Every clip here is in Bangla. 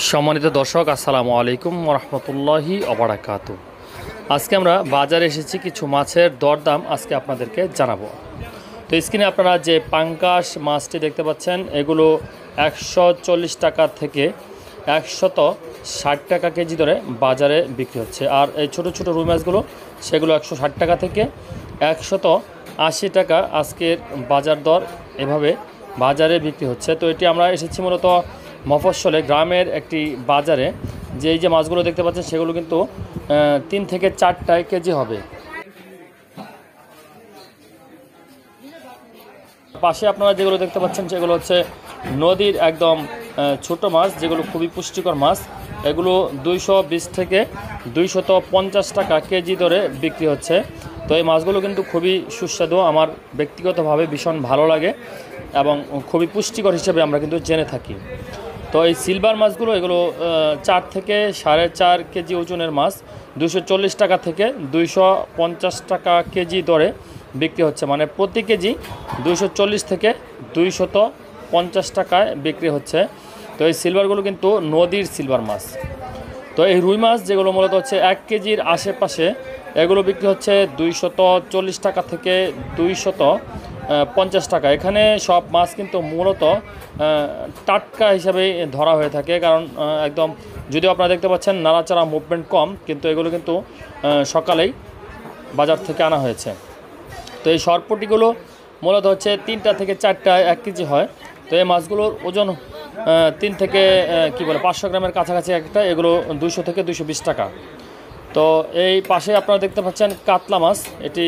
সম্মানিত দর্শক, আসসালামু আলাইকুম ওরহমতুল্লাহি ওবারাকাতু। আজকে আমরা বাজারে এসেছি, কিছু মাছের দরদাম আজকে আপনাদেরকে জানাবো। তো স্ক্রিনে আপনারা যে পাঙ্কাশ মাছটি দেখতে পাচ্ছেন, এগুলো 140 টাকা থেকে 160 টাকা কেজি দরে বাজারে বিক্রি হচ্ছে। আর এই ছোটো ছোটো রুই মাছগুলো, সেগুলো 160 টাকা থেকে 180 টাকা আজকের বাজার দর এভাবে বাজারে বিক্রি হচ্ছে। তো এটি আমরা এসেছি মূলত মফস্বলে গ্রামের একটি বাজারে। যে এই যে মাছগুলো দেখতে পাচ্ছেন, সেগুলো কিন্তু 3 থেকে 4 কেজি হবে। পাশে আপনারা যেগুলো দেখতে পাচ্ছেন, সেগুলো হচ্ছে নদীর একদম ছোট মাছ, যেগুলো খুবই পুষ্টিকর মাছ। এগুলো 220 থেকে 250 টাকা কেজি দরে বিক্রি হচ্ছে। তো এই মাছগুলো কিন্তু খুবই সুস্বাদু, আমার ব্যক্তিগতভাবে ভীষণ ভালো লাগে এবং খুবই পুষ্টিকর হিসেবে আমরা কিন্তু জেনে থাকি। তো এই সিলভার মাছগুলো, এগুলো 4 থেকে 4.5 কেজি ওজনের মাছ 240 টাকা থেকে 250 টাকা কেজি দরে বিক্রি হচ্ছে। মানে প্রতি কেজি 240 থেকে 250 টাকায় বিক্রি হচ্ছে। তো এই সিলভারগুলো কিন্তু নদীর সিলভার মাছ। তো এই রুই মাছ যেগুলো মূলত হচ্ছে 1 কেজির আশেপাশে, এগুলো বিক্রি হচ্ছে 240 টাকা থেকে 250 টাকা। এখানে সব মাছ কিন্তু মূলত টাটকা হিসাবে ধরা হয়ে থাকে, কারণ একদম, যদিও আপনারা দেখতে পাচ্ছেন নাড়াচাড়া মুভমেন্ট কম, কিন্তু এগুলো কিন্তু সকালেই বাজার থেকে আনা হয়েছে। তো এই সরপুটিগুলো মূলত হচ্ছে 3টা থেকে 4টা 1 কেজি হয়। তো এই মাছগুলোর ওজন 3 থেকে 500 গ্রামের কাছাকাছি একটা। এগুলো 200 থেকে 220 টাকা। তো এই পাশে আপনারা দেখতে পাচ্ছেন কাতলা মাছ। এটি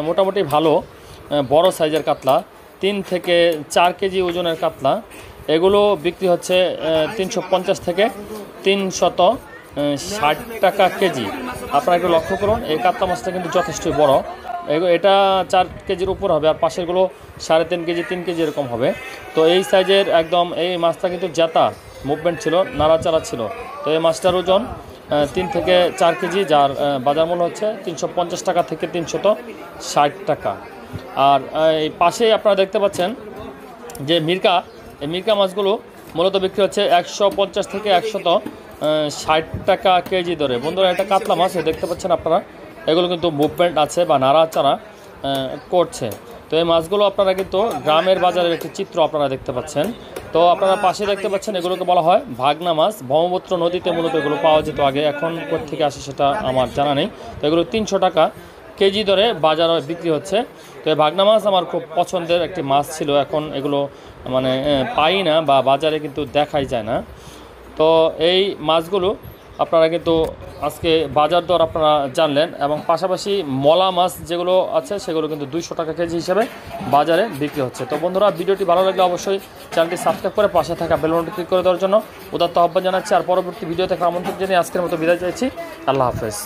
মোটামুটি ভালো বড় সাইজের কাতলা, 3 থেকে 4 কেজি ওজনের কাতলা। এগুলো বিক্রি হচ্ছে 350 থেকে 360 টাকা কেজি। আপনারা একটু লক্ষ্য করুন, এই কাতলা মাছটা কিন্তু যথেষ্টই বড়। এটা 4 কেজির উপর হবে, আর পাশেরগুলো 3.5 কেজি 3 কেজি এরকম হবে। তো এই সাইজের একদম এই মাছটা কিন্তু জেতা মুভমেন্ট ছিল, নাড়াচাড়া ছিল। তো এই মাছটার ওজন 3 থেকে 4 কেজি, যার বাজার মূল্য হচ্ছে 350 টাকা থেকে 360 টাকা। আর এই পাশেই আপনারা দেখতে পাচ্ছেন যে মিরকা, এই মিরকা মাছগুলো মূলত বিক্রি হচ্ছে 150 থেকে 160 টাকা কেজি দরে। বন্ধুরা, এটা কাতলা মাছ দেখতে পাচ্ছেন আপনারা, এগুলো কিন্তু মুভমেন্ট আছে বা নাড়াচাড়া করছে। তো এই মাছগুলো আপনারা কিন্তু গ্রামের বাজারের একটি চিত্র আপনারা দেখতে পাচ্ছেন। তো আপনারা পাশে দেখতে পাচ্ছেন, এগুলোকে বলা হয় ভাগনা মাছ। ব্রহ্মপুত্র নদীতে মূলত এগুলো পাওয়া যেত আগে, এখন কোত্থেকে আসে সেটা আমার জানা নেই। তো এগুলো 300 টাকা কেজি দরে বাজারে বিক্রি হচ্ছে। তো এই ভাগনা মাছ আমার খুব পছন্দের একটি মাছ ছিল, এখন এগুলো মানে পাই না বা বাজারে কিন্তু দেখাই যায় না। তো এই মাছগুলো আপনারা কিন্তু আজকে বাজার দর আপনারা জানলেন, এবং পাশাপাশি মলা মাছ যেগুলো আছে, সেগুলো কিন্তু 200 টাকা কেজি হিসেবে বাজারে বিক্রি হচ্ছে। তো বন্ধুরা, ভিডিওটি ভালো লাগলে অবশ্যই চ্যানেলটি সাবস্ক্রাইব করে পাশে থাকা বেল বাটনটি ক্লিক করে দেওয়ার জন্য উদাত্ত আহ্বান জানাচ্ছি। আর পরবর্তী ভিডিও থেকে আমন্ত্রণ জানিয়ে আজকের মতো বিদায় চাইছি। আল্লাহ হাফেজ।